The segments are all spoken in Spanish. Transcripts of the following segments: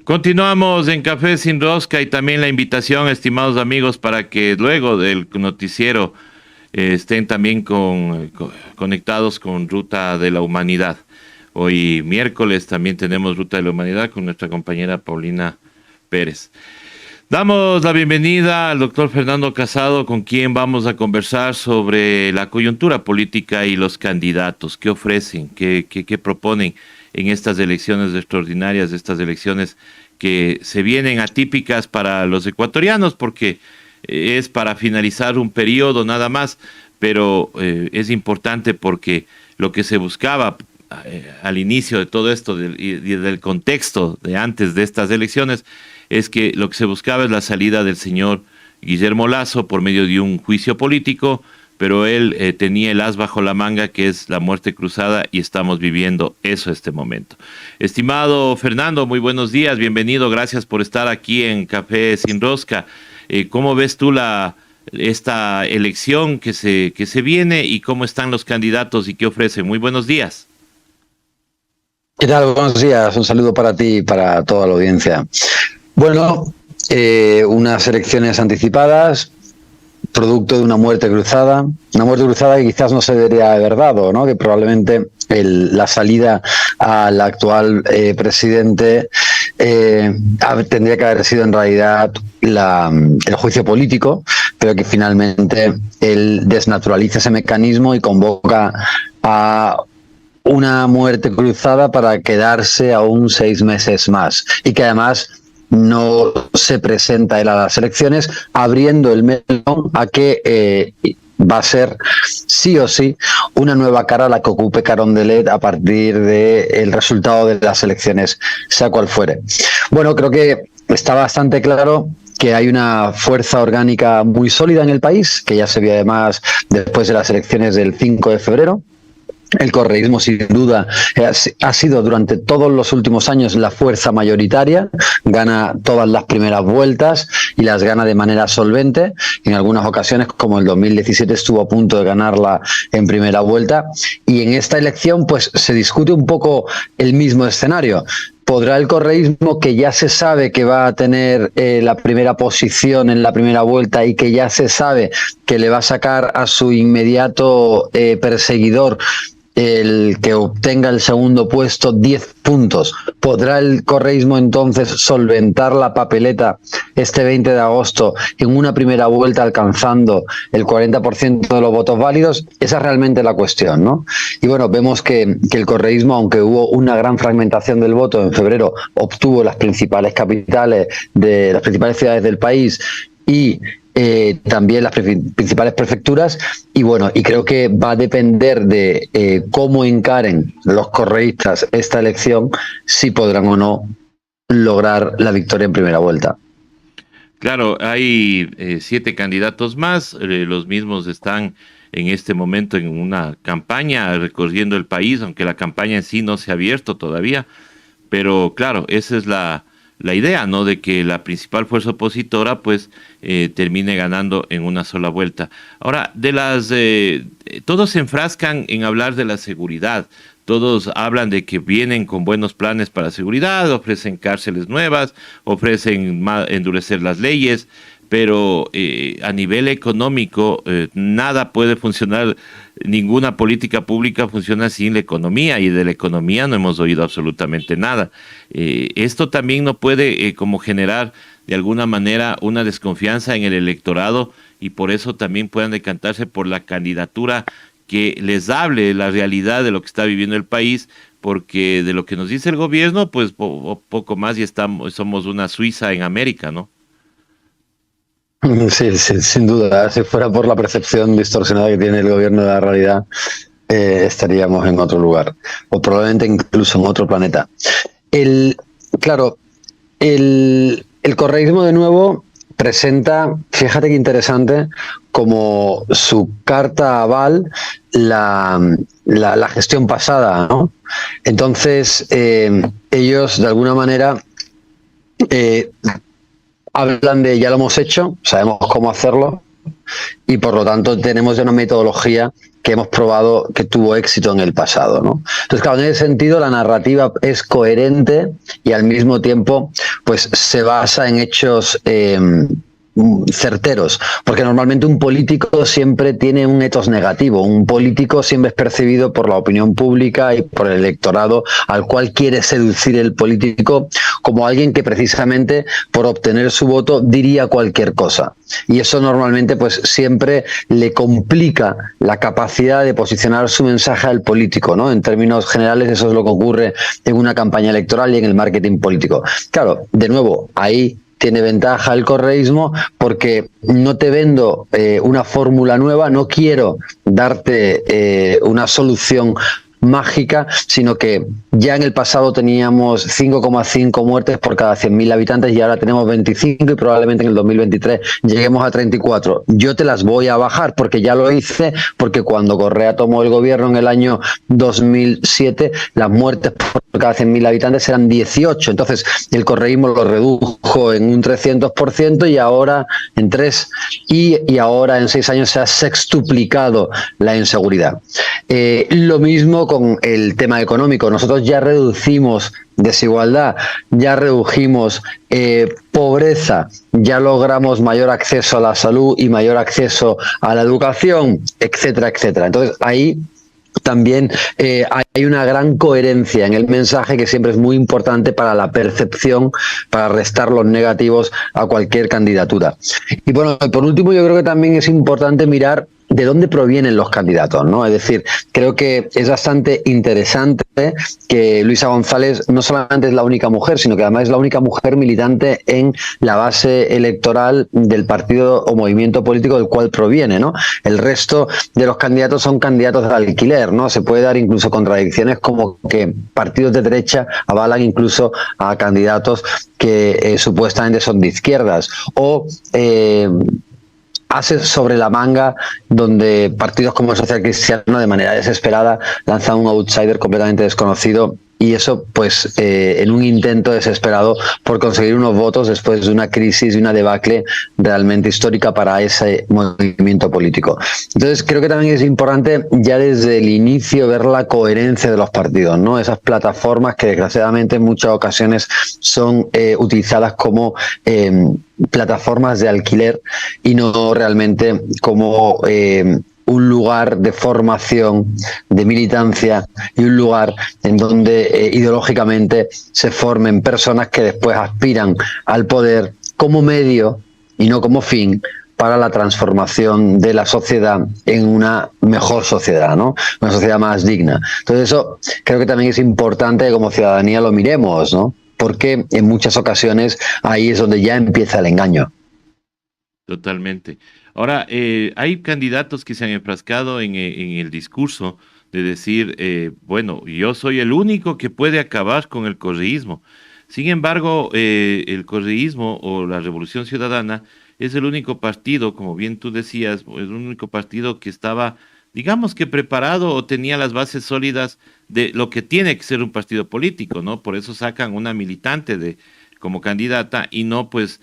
Continuamos en Café Sin Rosca y también la invitación, estimados amigos, para que luego del noticiero estén también conectados con Ruta de la Humanidad. Hoy miércoles también tenemos Ruta de la Humanidad con nuestra compañera Paulina Pérez. Damos la bienvenida al doctor Fernando Casado, con quien vamos a conversar sobre la coyuntura política y los candidatos. ¿Qué ofrecen? ¿Qué proponen en estas elecciones extraordinarias, estas elecciones que se vienen atípicas para los ecuatorianos, porque es para finalizar un periodo nada más, pero es importante porque lo que se buscaba al inicio de todo esto y del contexto de antes de estas elecciones es que lo que se buscaba es la salida del señor Guillermo Lasso por medio de un juicio político, pero él tenía el as bajo la manga, que es la muerte cruzada, y estamos viviendo eso este momento. Estimado Fernando, muy buenos días, bienvenido, gracias por estar aquí en Café Sin Rosca. ¿Cómo ves tú esta elección que se viene y cómo están los candidatos y qué ofrecen? Muy buenos días. ¿Qué tal? Buenos días, un saludo para ti y para toda la audiencia. Bueno, unas elecciones anticipadas, producto de una muerte cruzada que quizás no se debería haber dado, ¿no? Que probablemente la salida al actual presidente tendría que haber sido en realidad el juicio político, pero que finalmente él desnaturaliza ese mecanismo y convoca a una muerte cruzada para quedarse aún 6 meses más, y que además no se presenta él a las elecciones, abriendo el melón a que va a ser sí o sí una nueva cara a la que ocupe Carondelet a partir del resultado de las elecciones, sea cual fuere. Bueno, creo que está bastante claro que hay una fuerza orgánica muy sólida en el país, que ya se vio además después de las elecciones del 5 de febrero. El correísmo, sin duda, ha sido durante todos los últimos años la fuerza mayoritaria, gana todas las primeras vueltas y las gana de manera solvente. En algunas ocasiones, como el 2017, estuvo a punto de ganarla en primera vuelta. Y en esta elección, pues se discute un poco el mismo escenario. ¿Podrá el correísmo, que ya se sabe que va a tener la primera posición en la primera vuelta y que ya se sabe que le va a sacar a su inmediato perseguidor, el que obtenga el segundo puesto, 10 puntos, ¿podrá el correísmo entonces solventar la papeleta este 20 de agosto en una primera vuelta alcanzando el 40% de los votos válidos? Esa es realmente la cuestión, ¿no? Y bueno, vemos que el correísmo, aunque hubo una gran fragmentación del voto en febrero, obtuvo las principales capitales de las principales ciudades del país y también las principales prefecturas, y bueno, y creo que va a depender de cómo encaren los correístas esta elección, si podrán o no lograr la victoria en primera vuelta. Claro, hay 7 candidatos más, los mismos están en este momento en una campaña recorriendo el país, aunque la campaña en sí no se ha abierto todavía, pero claro, esa es la idea, ¿no? De que la principal fuerza opositora pues termine ganando en una sola vuelta. Ahora, todos se enfrascan en hablar de la seguridad, todos hablan de que vienen con buenos planes para seguridad, ofrecen cárceles nuevas, ofrecen endurecer las leyes, pero a nivel económico nada puede funcionar, ninguna política pública funciona sin la economía, y de la economía no hemos oído absolutamente nada. Esto también no puede como generar de alguna manera una desconfianza en el electorado, y por eso también puedan decantarse por la candidatura que les hable la realidad de lo que está viviendo el país, porque de lo que nos dice el gobierno, pues poco más y somos una Suiza en América, ¿no? Sí, sin duda. Si fuera por la percepción distorsionada que tiene el gobierno de la realidad, estaríamos en otro lugar, o probablemente incluso en otro planeta. Claro, el correísmo de nuevo presenta, fíjate qué interesante, como su carta aval la gestión pasada, ¿no? Entonces, ellos de alguna manera hablan de ya lo hemos hecho, sabemos cómo hacerlo, y por lo tanto tenemos ya una metodología que hemos probado que tuvo éxito en el pasado, ¿no? Entonces, claro, en ese sentido la narrativa es coherente y al mismo tiempo pues se basa en hechos certeros, porque normalmente un político siempre tiene un etos negativo, un político siempre es percibido por la opinión pública y por el electorado al cual quiere seducir el político como alguien que precisamente por obtener su voto diría cualquier cosa, y eso normalmente pues siempre le complica la capacidad de posicionar su mensaje al político, ¿no? En términos generales eso es lo que ocurre en una campaña electoral y en el marketing político. Claro, de nuevo, ahí tiene ventaja el correísmo porque no te vendo una fórmula nueva, no quiero darte una solución mágica, sino que ya en el pasado teníamos 5,5 muertes por cada 100.000 habitantes y ahora tenemos 25 y probablemente en el 2023 lleguemos a 34. Yo te las voy a bajar porque ya lo hice, porque cuando Correa tomó el gobierno en el año 2007, las muertes por cada 100.000 habitantes eran 18. Entonces el correísmo lo redujo en un 300% y ahora en 3 y ahora en 6 años se ha sextuplicado la inseguridad. Lo mismo con el tema económico. Nosotros ya reducimos desigualdad, ya redujimos pobreza, ya logramos mayor acceso a la salud y mayor acceso a la educación, etcétera, etcétera. Entonces ahí también hay una gran coherencia en el mensaje que siempre es muy importante para la percepción, para restar los negativos a cualquier candidatura. Y bueno, por último yo creo que también es importante mirar de dónde provienen los candidatos, ¿no? Es decir, creo que es bastante interesante que Luisa González no solamente es la única mujer, sino que además es la única mujer militante en la base electoral del partido o movimiento político del cual proviene, ¿no? El resto de los candidatos son candidatos de alquiler, ¿no? Se puede dar incluso contradicciones como que partidos de derecha avalan incluso a candidatos que supuestamente son de izquierdas, o hace sobre la manga, donde partidos como el Social Cristiano de manera desesperada lanzan un outsider completamente desconocido, y eso pues en un intento desesperado por conseguir unos votos después de una crisis y una debacle realmente histórica para ese movimiento político. Entonces creo que también es importante ya desde el inicio ver la coherencia de los partidos, ¿no? Esas plataformas que desgraciadamente en muchas ocasiones son utilizadas como plataformas de alquiler y no realmente como un lugar de formación, de militancia y un lugar en donde ideológicamente se formen personas que después aspiran al poder como medio y no como fin para la transformación de la sociedad en una mejor sociedad, ¿no? Una sociedad más digna. Entonces eso creo que también es importante que como ciudadanía lo miremos, ¿no? Porque en muchas ocasiones ahí es donde ya empieza el engaño. Totalmente. Ahora, hay candidatos que se han enfrascado en el discurso de decir, bueno, yo soy el único que puede acabar con el correísmo. Sin embargo, el correísmo o la Revolución Ciudadana es el único partido, como bien tú decías, es el único partido que estaba, digamos que preparado o tenía las bases sólidas de lo que tiene que ser un partido político, ¿no? Por eso sacan una militante como candidata y no pues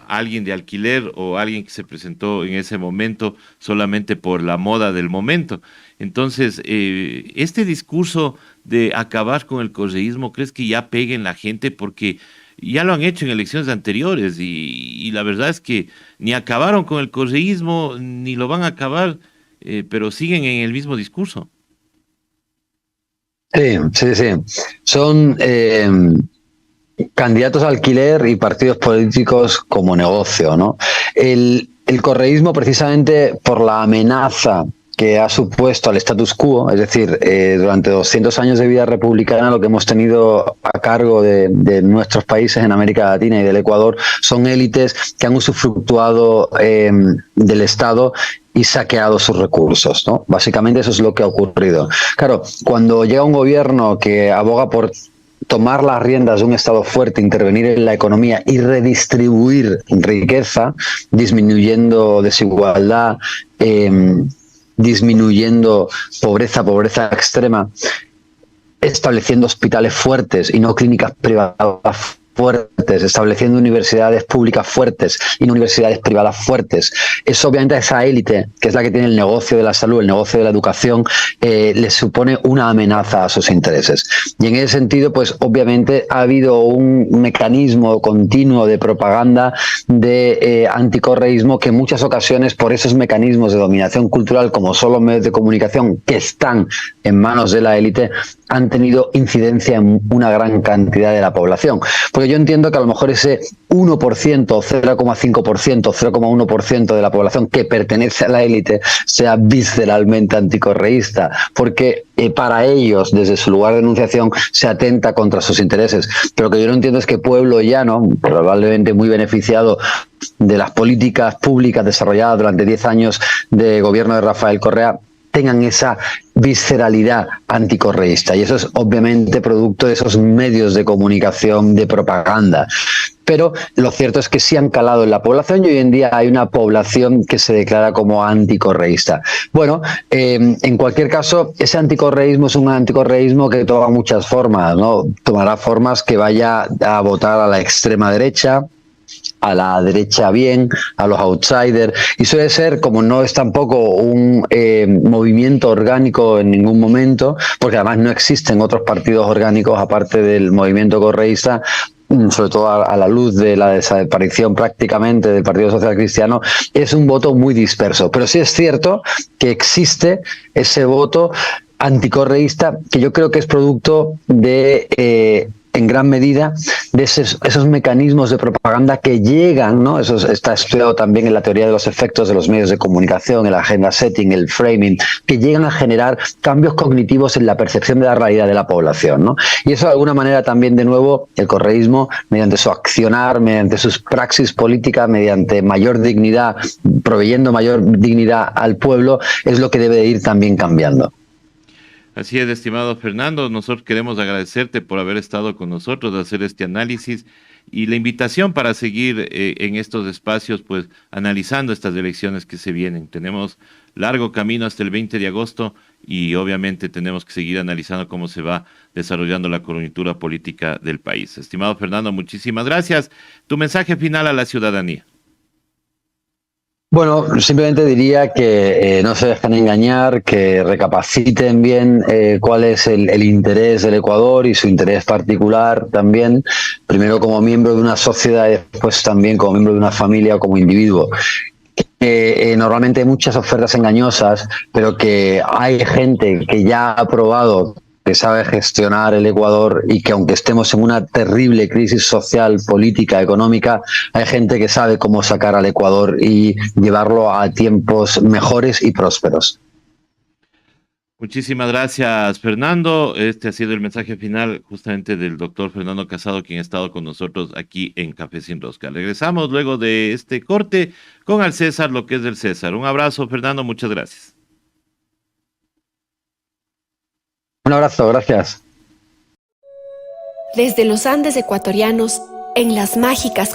alguien de alquiler o alguien que se presentó en ese momento solamente por la moda del momento. Entonces, este discurso de acabar con el correísmo, ¿crees que ya pegue en la gente? Porque ya lo han hecho en elecciones anteriores y la verdad es que ni acabaron con el correísmo ni lo van a acabar, pero siguen en el mismo discurso. Sí. Son candidatos a alquiler y partidos políticos como negocio, ¿no? El correísmo, precisamente por la amenaza que ha supuesto al status quo, es decir, durante 200 años de vida republicana lo que hemos tenido a cargo de nuestros países en América Latina y del Ecuador son élites que han usufructuado del Estado y saqueado sus recursos, ¿no? Básicamente eso es lo que ha ocurrido. Claro, cuando llega un gobierno que aboga por tomar las riendas de un Estado fuerte, intervenir en la economía y redistribuir riqueza, disminuyendo desigualdad, disminuyendo pobreza extrema, estableciendo hospitales fuertes y no clínicas privadas fuertes, estableciendo universidades públicas fuertes y universidades privadas fuertes. Eso obviamente a esa élite, que es la que tiene el negocio de la salud, el negocio de la educación, les supone una amenaza a sus intereses. Y en ese sentido, pues obviamente ha habido un mecanismo continuo de propaganda, de anticorreísmo, que en muchas ocasiones, por esos mecanismos de dominación cultural, como son los medios de comunicación que están en manos de la élite, han tenido incidencia en una gran cantidad de la población. Porque yo entiendo que a lo mejor ese 1%, 0,5%, 0,1% de la población que pertenece a la élite sea visceralmente anticorreísta, porque para ellos, desde su lugar de enunciación, se atenta contra sus intereses. Pero lo que yo no entiendo es que pueblo llano, probablemente muy beneficiado de las políticas públicas desarrolladas durante 10 años de gobierno de Rafael Correa, tengan esa visceralidad anticorreísta. Y eso es obviamente producto de esos medios de comunicación de propaganda. Pero lo cierto es que sí han calado en la población y hoy en día hay una población que se declara como anticorreísta. Bueno, en cualquier caso, ese anticorreísmo es un anticorreísmo que toma muchas formas, ¿no? Tomará formas que vaya a votar a la extrema derecha, a la derecha bien, a los outsiders, y suele ser, como no es tampoco un movimiento orgánico en ningún momento, porque además no existen otros partidos orgánicos aparte del movimiento correísta, sobre todo a la luz de la desaparición prácticamente del Partido Social Cristiano, es un voto muy disperso. Pero sí es cierto que existe ese voto anticorreísta, que yo creo que es producto de en gran medida de esos mecanismos de propaganda que llegan, ¿no? Eso está estudiado también en la teoría de los efectos de los medios de comunicación, el agenda setting, el framing, que llegan a generar cambios cognitivos en la percepción de la realidad de la población, ¿no? Y eso de alguna manera también, de nuevo, el correísmo, mediante su accionar, mediante sus praxis políticas, mediante mayor dignidad, proveyendo mayor dignidad al pueblo, es lo que debe de ir también cambiando. Así es, estimado Fernando, nosotros queremos agradecerte por haber estado con nosotros, de hacer este análisis y la invitación para seguir en estos espacios, pues analizando estas elecciones que se vienen. Tenemos largo camino hasta el 20 de agosto y obviamente tenemos que seguir analizando cómo se va desarrollando la coyuntura política del país. Estimado Fernando, muchísimas gracias. Tu mensaje final a la ciudadanía. Bueno, simplemente diría que no se dejen engañar, que recapaciten bien cuál es el interés del Ecuador y su interés particular también, primero como miembro de una sociedad y después también como miembro de una familia o como individuo. Normalmente hay muchas ofertas engañosas, pero que hay gente que ya ha probado, que sabe gestionar el Ecuador y que aunque estemos en una terrible crisis social, política, económica, hay gente que sabe cómo sacar al Ecuador y llevarlo a tiempos mejores y prósperos. Muchísimas gracias, Fernando. Este ha sido el mensaje final justamente del doctor Fernando Casado, quien ha estado con nosotros aquí en Café Sin Rosca. Regresamos luego de este corte con Al César, lo que es del César. Un abrazo, Fernando, muchas gracias. Un abrazo, gracias. Desde los Andes ecuatorianos, en las mágicas